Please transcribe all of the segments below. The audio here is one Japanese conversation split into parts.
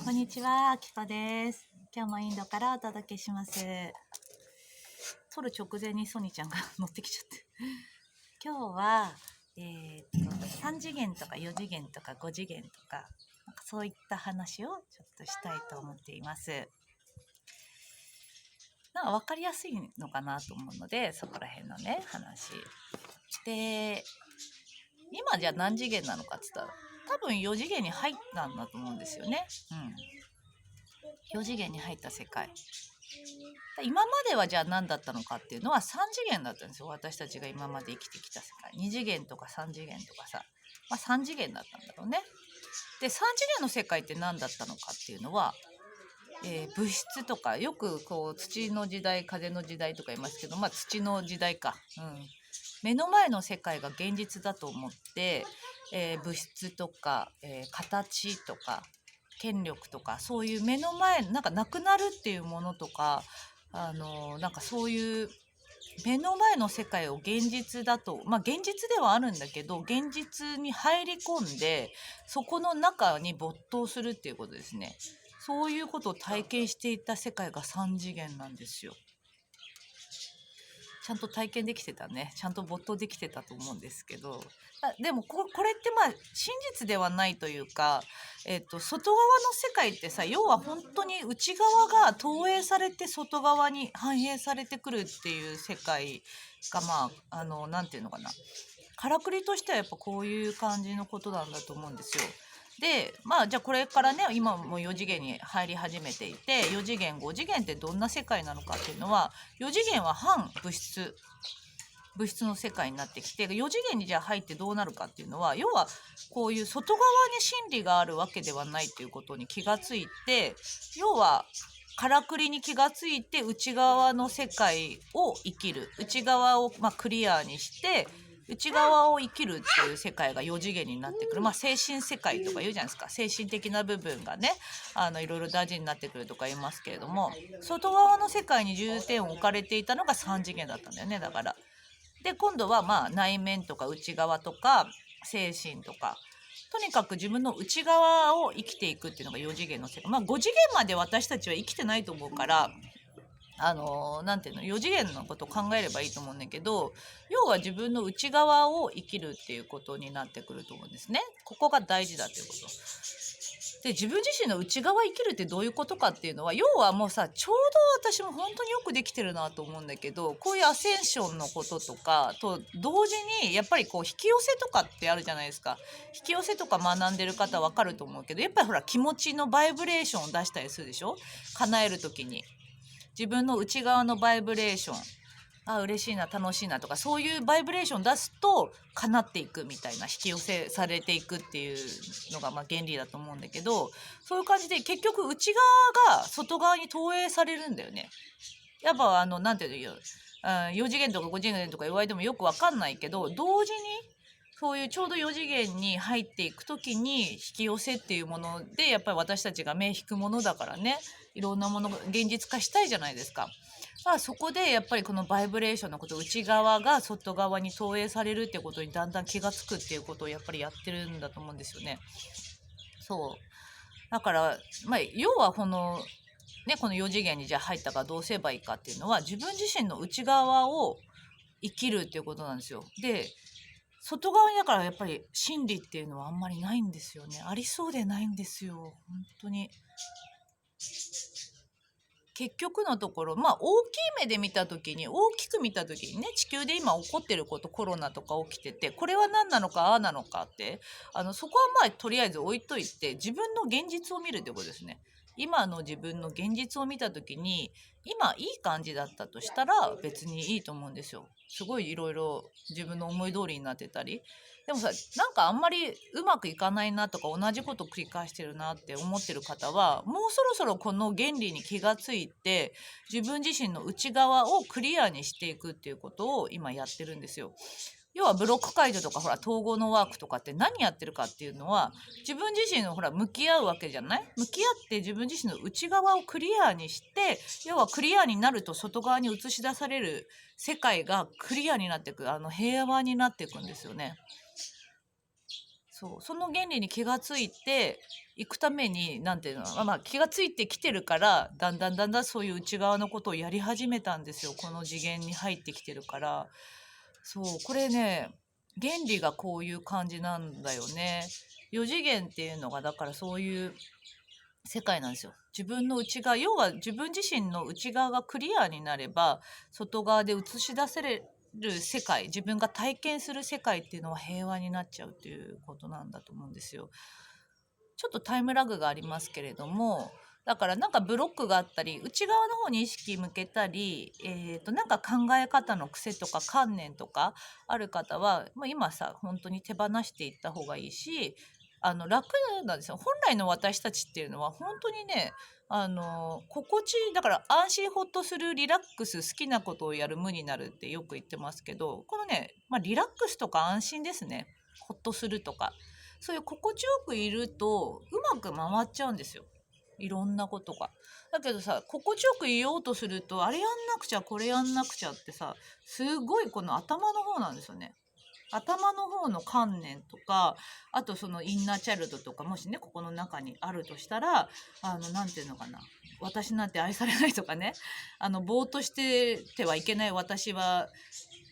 こんにちは、あきこです。今日もインドからお届けします。撮る直前にソニちゃんが乗ってきちゃって。今日は、3次元とか4次元とか5次元とか、なんかそういった話をちょっとしたいと思っています。なんか分かりやすいのかなと思うので、そこら辺のね、話。で、今じゃあ何次元なのかって言ったら、多分4次元に入ったんだと思うんですよね。4次元に入った世界。今まではじゃあ何だったのかっていうのは3次元だったんですよ。私たちが今まで生きてきた世界。2次元とか3次元とかさ、3次元だったんだろうね。で、3次元の世界って何だったのかっていうのは、物質とか、よくこう土の時代、風の時代とか言いますけど、土の時代か。目の前の世界が現実だと思って、物質とか、形とか権力とか、そういう目の前なんかなくなるっていうものとか、なんかそういう目の前の世界を現実だと、現実ではあるんだけど、現実に入り込んでそこの中に没頭するっていうことですね。そういうことを体験していた世界が3次元なんですよ。ちゃんと体験できてたね。ちゃんと没頭できてたと思うんですけど。でもこれって真実ではないというか、外側の世界ってさ、要は本当に内側が投影されて外側に反映されてくるっていう世界が、なんていうのかな。からくりとしてはやっぱこういう感じのことなんだと思うんですよ。で、じゃあこれからね、今も4次元に入り始めていて、4次元、5次元ってどんな世界なのかっていうのは、4次元は反物質の世界になってきて、4次元にじゃあ入ってどうなるかっていうのは、要はこういう外側に真理があるわけではないっていうことに気がついて、要はからくりに気がついて内側の世界を生きる、内側をクリアにして内側を生きるっていう世界が4次元になってくる。精神世界とか言うじゃないですか。精神的な部分がね、いろいろ大事になってくるとか言いますけれども、外側の世界に重点を置かれていたのが3次元だったんだよね、だから。で、今度は内面とか内側とか精神とか、とにかく自分の内側を生きていくっていうのが4次元の世界。5次元まで私たちは生きてないと思うから、なんていうの、4次元のことを考えればいいと思うんだけど、要は自分の内側を生きるっていうことになってくると思うんですね。ここが大事だっていうこと。で、自分自身の内側生きるってどういうことかっていうのは、要はもうさ、ちょうど私も本当によくできてるなと思うんだけど、こういうアセンションのこととかと同時に、やっぱりこう引き寄せとかってあるじゃないですか。引き寄せとか学んでる方わかると思うけど、やっぱりほら気持ちのバイブレーションを出したりするでしょ？叶えるときに。自分の内側のバイブレーション、嬉しいな、楽しいなとか、そういうバイブレーション出すと叶っていくみたいな、引き寄せされていくっていうのが原理だと思うんだけど、そういう感じで結局内側が外側に投影されるんだよね。やっぱなんていうの、4次元とか5次元とか言われてもよくわかんないけど、同時にそういうちょうど4次元に入っていくときに引き寄せっていうもので、やっぱり私たちが目引くものだからね、いろんなものが現実化したいじゃないですか。そこでやっぱりこのバイブレーションのこと、内側が外側に投影されるっていうことにだんだん気がつくっていうことをやっぱりやってるんだと思うんですよね。そう。だから、要はこの4次元にじゃあ入ったからどうすればいいかっていうのは、自分自身の内側を生きるっていうことなんですよ。で、外側にだからやっぱり真理っていうのはあんまりないんですよね。ありそうでないんですよ。本当に。結局のところ、大きい目で見た時に、大きく見た時にね、地球で今起こってること、コロナとか起きてて、これは何なのか、ああなのかって、そこはとりあえず置いといて、自分の現実を見るってことですね。今の自分の現実を見た時に、今いい感じだったとしたら別にいいと思うんですよ。すごいいろいろ自分の思い通りになってたり。でもさ、なんかあんまりうまくいかないなとか同じこと繰り返してるなって思ってる方は、もうそろそろこの原理に気がついて、自分自身の内側をクリアにしていくっていうことを今やってるんですよ。要はブロック解除とかほら統合のワークとかって何やってるかっていうのは、自分自身のほら向き合うわけじゃない？向き合って自分自身の内側をクリアにして、要はクリアになると外側に映し出される世界がクリアになっていく、平和になっていくんですよね。その原理に気がついていくためになんていうの、気がついてきてるからだんだんそういう内側のことをやり始めたんですよ。この次元に入ってきてるから。そうこれね、原理がこういう感じなんだよね。4次元っていうのがだからそういう世界なんですよ。自分の内側、要は自分自身の内側がクリアになれば外側で映し出せる世界、自分が体験する世界っていうのは平和になっちゃうっていうことなんだと思うんですよ。ちょっとタイムラグがありますけれども、だからなんかブロックがあったり内側の方に意識向けたり、なんか考え方の癖とか観念とかある方は、今さ本当に手放していった方がいいし、楽なんですよ。本来の私たちっていうのは本当にね、心地だから安心ほっとするリラックス、好きなことをやる無になるってよく言ってますけど、このね、リラックスとか安心ですね。ほっとするとか、そういう心地よくいるとうまく回っちゃうんですよ、いろんなことが。だけどさ、心地よくいようとするとあれやんなくちゃこれやんなくちゃってさ、すごいこの頭の方なんですよね。頭の方の観念とか、あとそのインナーチャイルドとか、もしねここの中にあるとしたら、なんていうのかな、私なんて愛されないとかね、ぼーっとしててはいけない私は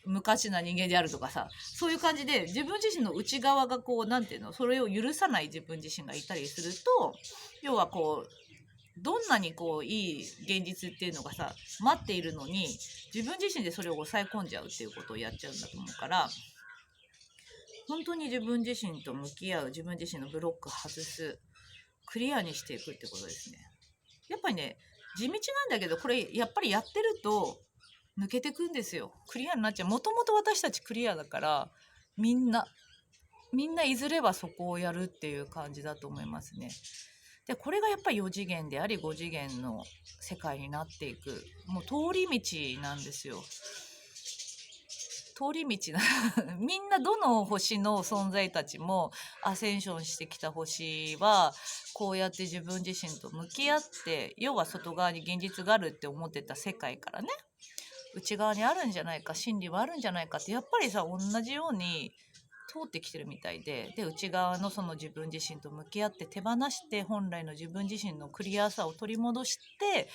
無価値な人間であるとかさ、そういう感じで自分自身の内側がこうなんていうの、それを許さない自分自身がいたりすると、要はこうどんなにこういい現実っていうのがさ待っているのに、自分自身でそれを抑え込んじゃうっていうことをやっちゃうんだと思うから、本当に自分自身と向き合う、自分自身のブロック外す、クリアにしていくってことですね。やっぱりね、地道なんだけど、これやっぱりやってると抜けてくんですよ。クリアになっちゃう。もともと私たちクリアだから、みんないずれはそこをやるっていう感じだと思いますね。でこれがやっぱり4次元であり5次元の世界になっていく、もう通り道なんですよ。通り道なみんなどの星の存在たちもアセンションしてきた星はこうやって自分自身と向き合って、要は外側に現実があるって思ってた世界からね、内側にあるんじゃないか、真理はあるんじゃないかってやっぱりさ同じように通ってきてるみたいで、内側のその自分自身と向き合って手放して本来の自分自身のクリアさを取り戻して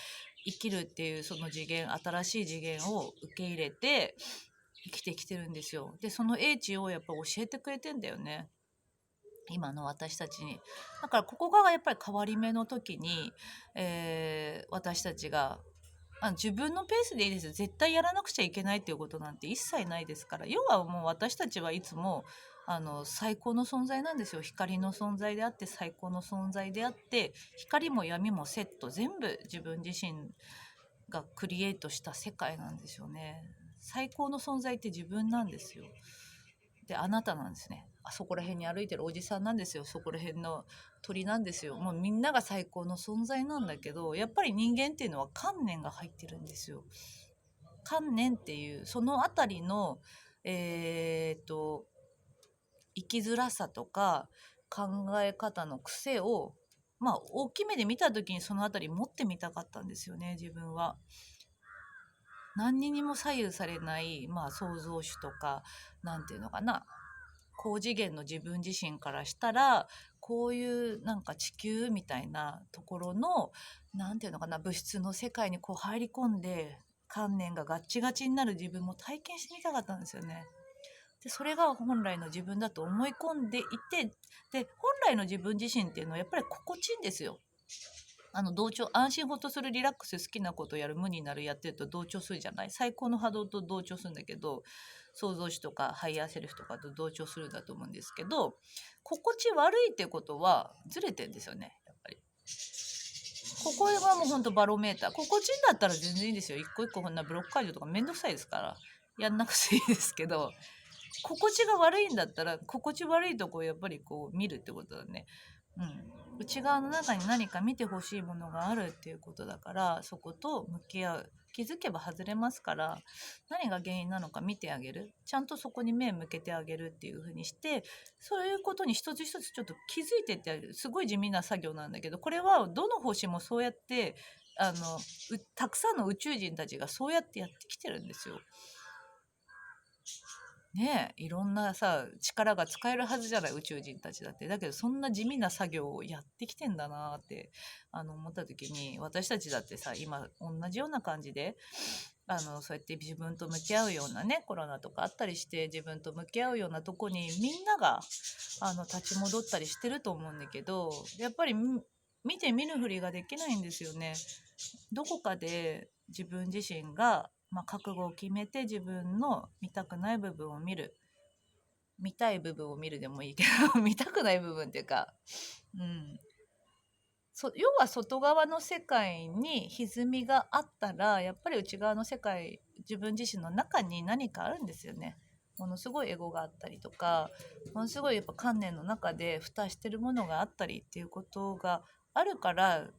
生きるっていう、その次元、新しい次元を受け入れて生きてきてるんですよ。でその英知をやっぱ教えてくれてんだよね、今の私たちに。だからここがやっぱり変わり目の時に、私たちが自分のペースでいいですよ。絶対やらなくちゃいけないっていうことなんて一切ないですから。要はもう私たちはいつも最高の存在なんですよ。光の存在であって最高の存在であって、光も闇もセット全部自分自身がクリエイトした世界なんですよね。最高の存在って自分なんですよ。であなたなんですね。あそこら辺に歩いてるおじさんなんですよ。そこら辺の鳥なんですよ。もうみんなが最高の存在なんだけど、やっぱり人間っていうのは観念が入ってるんですよ。観念っていうそのあたりの生きづらさとか考え方の癖を大きめで見た時にそのあたり持ってみたかったんですよね、自分は。何にも左右されない、創造主とか、なんていうのかな、高次元の自分自身からしたら、こういうなんか地球みたいなところの、なんていうのかな、物質の世界にこう入り込んで観念がガッチガチになる自分も体験してみたかったんですよね。でそれが本来の自分だと思い込んでいて、で本来の自分自身っていうのはやっぱり心地いいんですよ。同調、安心ほっとする、リラックス、好きなことやる、無になるやってると同調するじゃない。最高の波動と同調するんだけど、創造主とかハイヤーセルフとかと同調するんだと思うんですけど、心地悪いってことはずれてんですよね、やっぱり。ここがもうほんとバロメーター。心地いいんだったら全然いいんですよ。一個一個こんなブロック解除とかめんどくさいですからやんなくていいですけど、心地が悪いんだったら心地悪いとこをやっぱりこう見るってことだね。内側の中に何か見てほしいものがあるっていうことだから、そこと向き合う。気づけば外れますから、何が原因なのか見てあげる、ちゃんとそこに目向けてあげるっていう風にして、そういうことに一つ一つちょっと気づいてってあげる。すごい地味な作業なんだけど、これはどの星もそうやってたくさんの宇宙人たちがそうやってやってきてるんですよ。ねえ、いろんなさ力が使えるはずじゃない、宇宙人たちだって。だけどそんな地味な作業をやってきてんだなって思った時に、私たちだってさ今同じような感じでそうやって自分と向き合うようなね、コロナとかあったりして自分と向き合うようなとこにみんなが立ち戻ったりしてると思うんだけど、やっぱり見て見ぬふりができないんですよね。どこかで自分自身が、覚悟を決めて自分の見たくない部分を見る、見たい部分を見るでもいいけど見たくない部分っていうか、うん、要は外側の世界に歪みがあったらやっぱり内側の世界、自分自身の中に何かあるんですよね。ものすごいエゴがあったりとか、ものすごいやっぱ観念の中で蓋してるものがあったりっていうことがあるから、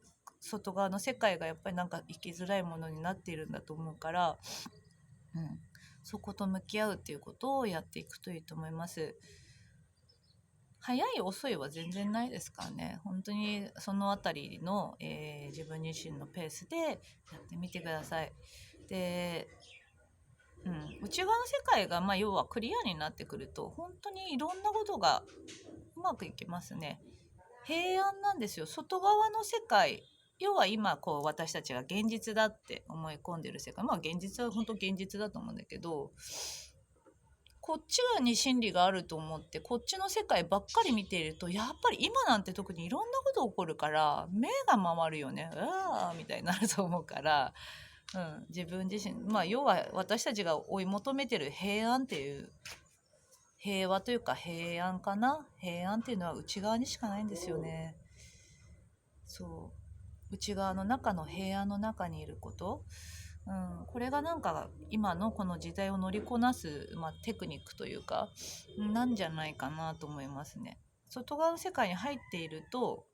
外側の世界がやっぱりなんか生きづらいものになっているんだと思うから、うん、そこと向き合うっていうことをやっていくといいと思います。早い遅いは全然ないですからね。本当にそのあたりの、自分自身のペースでやってみてください。で、内側の世界が、要はクリアになってくると本当にいろんなことがうまくいきますね。平安なんですよ。外側の世界、要は今こう私たちが現実だって思い込んでる世界、現実は本当現実だと思うんだけど、こっち側に真理があると思ってこっちの世界ばっかり見ていると、やっぱり今なんて特にいろんなこと起こるから目が回るよね、うわーみたいになると思うから、自分自身、要は私たちが追い求めてる平安っていう、平和というか平安かな、平安っていうのは内側にしかないんですよね。そう内側の中の平安の中にいること、これがなんか今のこの時代を乗りこなす、テクニックというかなんじゃないかなと思いますね。外側の世界に入っていると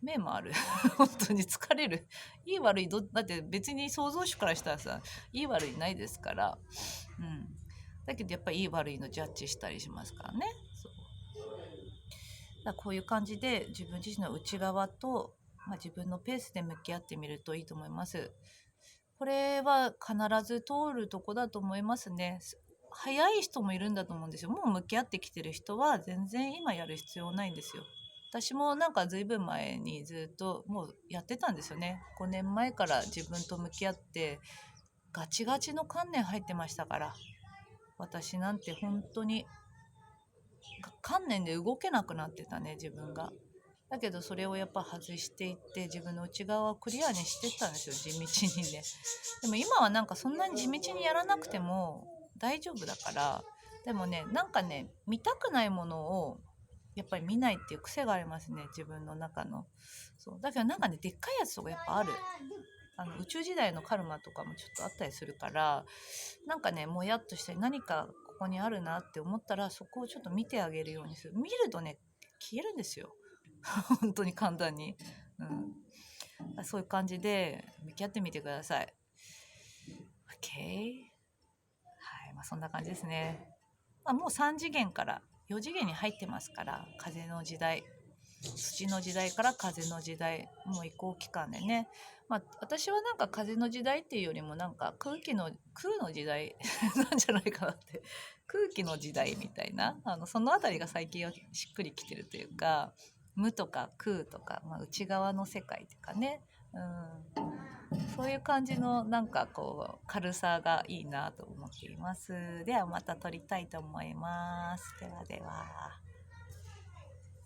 目もある本当に疲れる。いい悪いだって別に創造主からしたらさいい悪いないですから、だけどやっぱりいい悪いのジャッジしたりしますからね。だからこういう感じで自分自身の内側と、自分のペースで向き合ってみるといいと思います。これは必ず通るとこだと思いますね。早い人もいるんだと思うんですよ。もう向き合ってきてる人は全然今やる必要ないんですよ。私もなんかずいぶん前にずっともうやってたんですよね。5年前から自分と向き合ってガチガチの観念入ってましたから。私なんて本当に観念で動けなくなってたね、自分が。だけどそれをやっぱ外していって自分の内側をクリアにしてったんですよ、地道にね。でも今はなんかそんなに地道にやらなくても大丈夫だから。でもね、なんかね、見たくないものをやっぱり見ないっていう癖がありますね、自分の中の。そうだけどなんかね、でっかいやつとかやっぱある。宇宙時代のカルマとかもちょっとあったりするから、なんかね、もやっとしたり何かここにあるなって思ったらそこをちょっと見てあげるようにする。見るとね、消えるんですよ。本当に簡単に、そういう感じで向き合ってみてください。 OK。 はい、そんな感じですね。もう3次元から4次元に入ってますから、風の時代、土の時代から風の時代、もう移行期間でね、私はなんか風の時代っていうよりもなんか空の時代なんじゃないかなって、空気の時代みたいな、そのあたりが最近はしっくりきてるというか、無とか空とか、内側の世界というかね、そういう感じのなんかこう軽さがいいなと思っています。ではまた撮りたいと思います。ではでは。